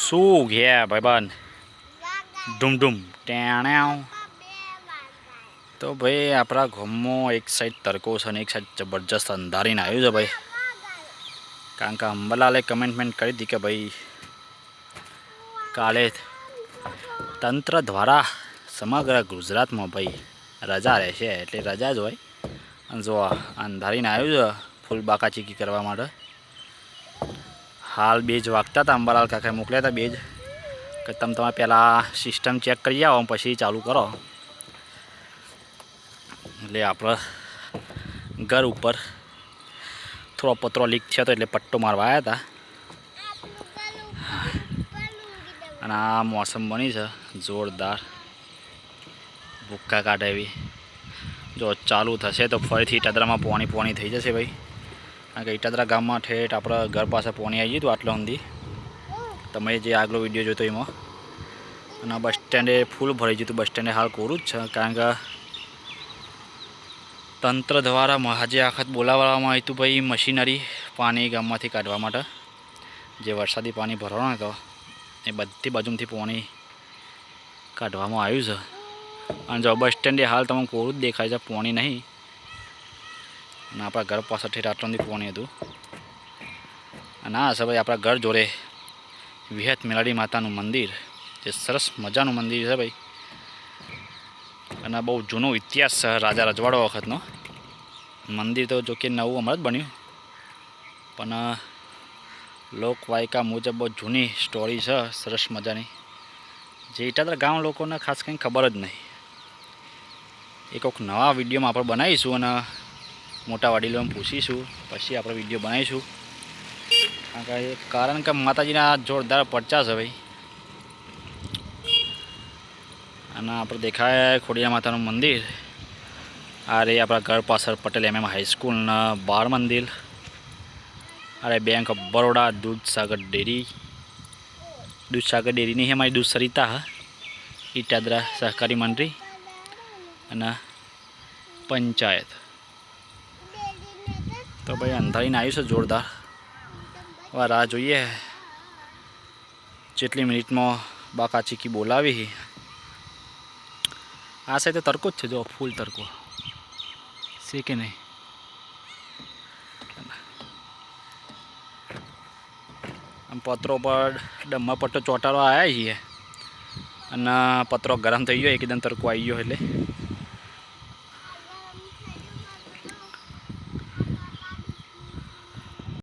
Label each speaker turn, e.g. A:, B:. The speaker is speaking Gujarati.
A: શું ગયા ભાઈબંધ ધૂમ ધૂમ ટેણાવ તો ભાઈ આપણા ગામમાં એક સાઈડ તડકો છે અને એક સાઈડ જબરજસ્ત અંધારીને આવ્યું છે ભાઈ. કારણ કે અંબલાલે કમેન્ટમેન્ટ કરી હતી કે ભાઈ કાલે તંત્ર દ્વારા સમગ્ર ગુજરાતમાં ભાઈ રજા રહેશે, એટલે રજા જ હોય. અને જો અંધારીને આવ્યું છે ફૂલ બાકાચીકી કરવા માટે. હાલ 2 જ વાગતા હતા, અંબાલાલ કાકાએ મોકલ્યા હતા 2 જ કે તમે પહેલાં સિસ્ટમ ચેક કરી આવો પછી ચાલુ કરો. એટલે આપણે ઘર ઉપર થોડો પતરો લીક થયો હતો એટલે પટ્ટો મારવા આવ્યા હતા. અને આ મોસમ બની છે જોરદાર, ભૂક્કા કાઢે એવી. જો ચાલુ થશે તો ફરીથી ઇટાદરામાં પોણી થઈ જશે ભાઈ. કારણ કે ઇટાદરા ગામમાં ઠેઠ આપણા ઘર પાસે પોણી આવી ગયું હતું આટલા સુધી. તમે જે આગલો વિડીયો જોયો એમાં. અને બસ સ્ટેન્ડે ફૂલ ભરાઈ ગયું હતું. બસ સ્ટેન્ડે હાલ કોરું જ છે, કારણ કે તંત્ર દ્વારા આજે આખત બોલાવવામાં આવ્યું હતું ભાઈ મશીનરી પાણી ગામમાંથી કાઢવા માટે. જે વરસાદી પાણી ભરવાનો હતો એ બધી બાજુથી પાણી કાઢવામાં આવ્યું છે. અને જો બસ સ્ટેન્ડે હાલ તમને કોરું જ દેખાય છે, પાણી નહીં. અને આપણા ઘર પાસે ઠેઠ આટલાથી પાણી હતું. અને આ છે ભાઈ આપણા ઘર જોડે વિહત મેલાડી માતાનું મંદિર, જે સરસ મજાનું મંદિર છે ભાઈ. અને બહુ જૂનો ઇતિહાસ છે, રાજા રજવાડો વખતનો. મંદિર તો જો કે નવું હમણાં જ બન્યું, પણ લોકવાયકા મુજબ બહુ જૂની સ્ટોરી છે, સરસ મજાની. જે ઇટાદરા ગામ લોકોને ખાસ કંઈ ખબર જ નહીં. એક નવા વિડીયોમાં આપણે બનાવીશું અને મોટા વડીલોને પૂછીશું, પછી આપણે વિડીયો બનાવીશું. કારણ કે માતાજીના જોરદાર પરચા છે ભાઈ. અને આપણે દેખાય ખોડિયાર માતાનું મંદિર. આ રે આપણા ઘર પાછળ પટેલ MM હાઈસ્કૂલના બાળ મંદિર. અરે bank of Baroda, Dudhsagar dairy નહીં, અમારી દૂધ સરિતા હા, ઇટાદરા સહકારી મંડળી અને પંચાયત. તો ભાઈ અંધારીને આવ્યું છે જોરદાર. હવે રાહ જોઈએ જેટલી મિનિટમાં બાકાચીકી બોલાવી. આ સાઈડ તો તડકો જ છે, જો ફૂલ તડકો છે કે નહીં. આમ પત્રો પર ડમ્મા પટ્ટો ચોંટાડવા આવ્યા છીએ અને પત્રો ગરમ થઈ ગયો, એકદમ તડકો આવી ગયો એટલે